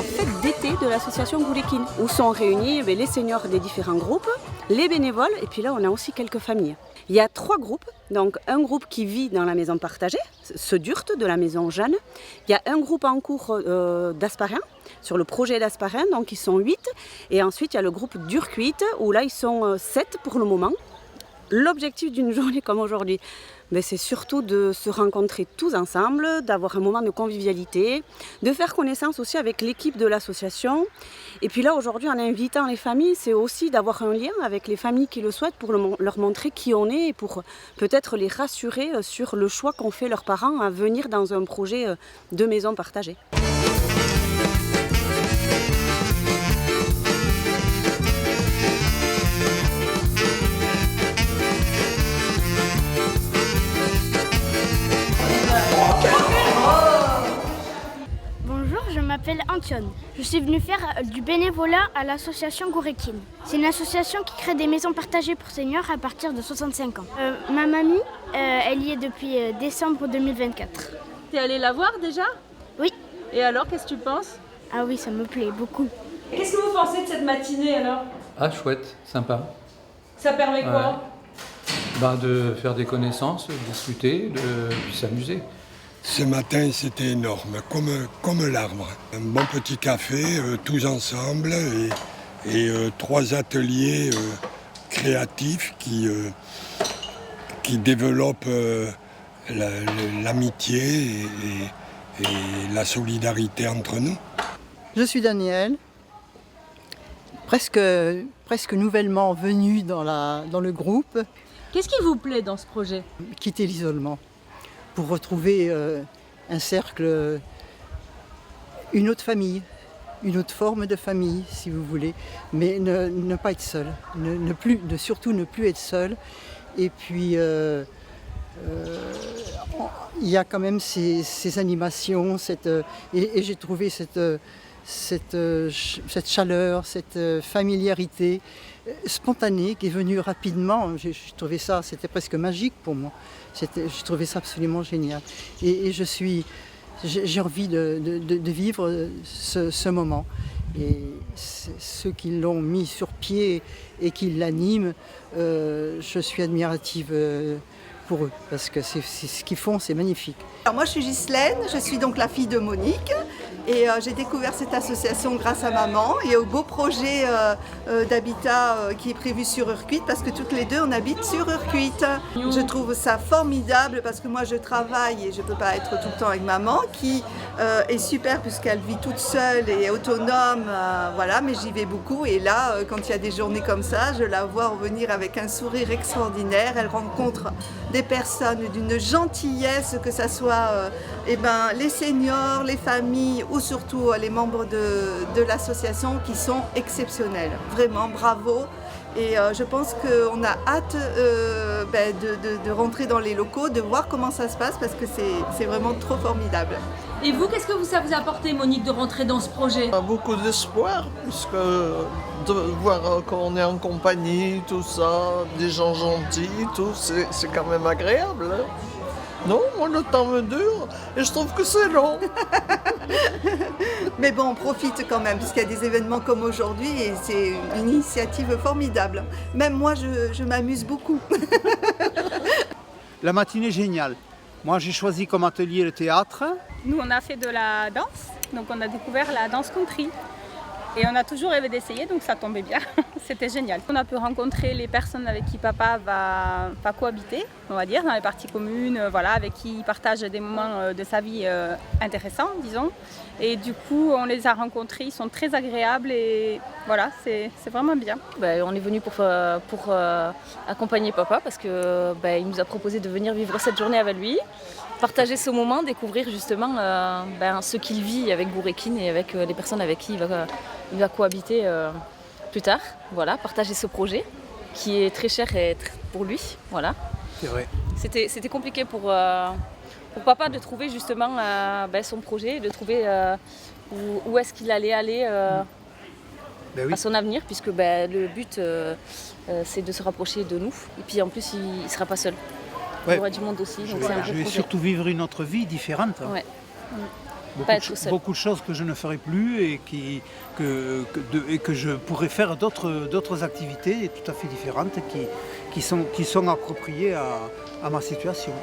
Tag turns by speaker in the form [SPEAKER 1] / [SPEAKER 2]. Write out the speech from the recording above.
[SPEAKER 1] fête d'été de l'association Gourekine, où sont réunis les seniors des différents groupes, les bénévoles, et puis là on a aussi quelques familles. Il y a 3 groupes, donc un groupe qui vit dans la maison partagée, ce Durte de la maison Jeanne. Il y a un groupe en cours d'Asparin, sur le projet d'Asparin, donc ils sont 8. Et ensuite il y a le groupe d'Urcuit, où là ils sont 7 pour le moment. L'objectif d'une journée comme aujourd'hui, c'est surtout de se rencontrer tous ensemble, d'avoir un moment de convivialité, de faire connaissance aussi avec l'équipe de l'association. Et puis là, aujourd'hui, en invitant les familles, c'est aussi d'avoir un lien avec les familles qui le souhaitent pour leur montrer qui on est et pour peut-être les rassurer sur le choix qu'ont fait leurs parents à venir dans un projet de maison partagée.
[SPEAKER 2] Je m'appelle Antionne. Je suis venue faire du bénévolat à l'association Gourekine. C'est une association qui crée des maisons partagées pour seniors à partir de 65 ans. Ma mamie, elle y est depuis décembre 2024.
[SPEAKER 3] T'es allée la voir déjà?
[SPEAKER 2] Oui.
[SPEAKER 3] Et alors, qu'est-ce que tu penses?
[SPEAKER 2] Ah oui, ça me plaît beaucoup.
[SPEAKER 3] Qu'est-ce que vous pensez de cette matinée alors?
[SPEAKER 4] Ah chouette, sympa.
[SPEAKER 3] Ça permet quoi?
[SPEAKER 4] De faire des connaissances, discuter, puis s'amuser.
[SPEAKER 5] Ce matin, c'était énorme, comme l'arbre. Un bon petit café, tous ensemble, et 3 ateliers créatifs qui développent l'amitié et la solidarité entre nous.
[SPEAKER 6] Je suis Danielle, presque nouvellement venue dans le groupe.
[SPEAKER 3] Qu'est-ce qui vous plaît dans ce projet?
[SPEAKER 6] Quitter l'isolement pour retrouver un cercle, une autre famille, une autre forme de famille si vous voulez, mais ne pas être seul, surtout ne plus être seul. Et puis il y a quand même ces animations, et j'ai trouvé cette chaleur, cette familiarité spontanée qui est venue rapidement. J'ai trouvé ça, c'était presque magique pour moi. J'ai trouvé ça absolument génial. Et j'ai envie de vivre ce moment. Et ceux qui l'ont mis sur pied et qui l'animent, je suis admirative pour eux, parce que ce qu'ils font, c'est magnifique.
[SPEAKER 7] Alors moi je suis Ghislaine, je suis donc la fille de Monique et j'ai découvert cette association grâce à maman et au beau projet d'habitat qui est prévu sur Urcuit, parce que toutes les deux on habite sur Urcuit. Je trouve ça formidable parce que moi je travaille et je ne peux pas être tout le temps avec maman, qui est super puisqu'elle vit toute seule et autonome, voilà, mais j'y vais beaucoup et là quand il y a des journées comme ça, je la vois revenir avec un sourire extraordinaire. Elle rencontre des personnes d'une gentillesse, que ça soit les seniors, les familles ou surtout les membres de l'association qui sont exceptionnels. Vraiment, bravo. Et je pense qu'on a hâte de rentrer dans les locaux, de voir comment ça se passe parce que c'est vraiment trop formidable.
[SPEAKER 3] Et vous, qu'est-ce que ça vous a apporté, Monique, de rentrer dans ce projet?
[SPEAKER 8] Beaucoup d'espoir, puisque de voir qu'on est en compagnie, tout ça, des gens gentils, tout, c'est quand même agréable. Hein. Non, moi le temps me dure et je trouve que c'est long.
[SPEAKER 7] Mais bon, on profite quand même, puisqu'il y a des événements comme aujourd'hui et c'est une initiative formidable. Même moi, je m'amuse beaucoup.
[SPEAKER 9] La matinée est géniale. Moi, j'ai choisi comme atelier le théâtre.
[SPEAKER 10] Nous, on a fait de la danse, donc on a découvert la danse country. Et on a toujours rêvé d'essayer, donc ça tombait bien. C'était génial. On a pu rencontrer les personnes avec qui papa va cohabiter, on va dire, dans les parties communes, voilà, avec qui il partage des moments de sa vie intéressants, disons. Et du coup, on les a rencontrés, ils sont très agréables et voilà, c'est vraiment bien.
[SPEAKER 11] On est venu pour accompagner papa parce que il nous a proposé de venir vivre cette journée avec lui, partager ce moment, découvrir justement ce qu'il vit avec Gourekine et avec les personnes avec qui il va cohabiter plus tard. Voilà, partager ce projet qui est très cher pour lui. Voilà.
[SPEAKER 9] C'est vrai.
[SPEAKER 11] C'était compliqué pour papa de trouver justement son projet, de trouver où est-ce qu'il allait aller à son avenir, puisque le but c'est de se rapprocher de nous. Et puis en plus, il ne sera pas seul. Il y aura du monde aussi. Donc
[SPEAKER 9] je vais surtout vivre une autre vie différente.
[SPEAKER 11] Ouais.
[SPEAKER 9] beaucoup de choses que je ne ferai plus et que je pourrais faire d'autres activités tout à fait différentes qui sont appropriées à ma situation.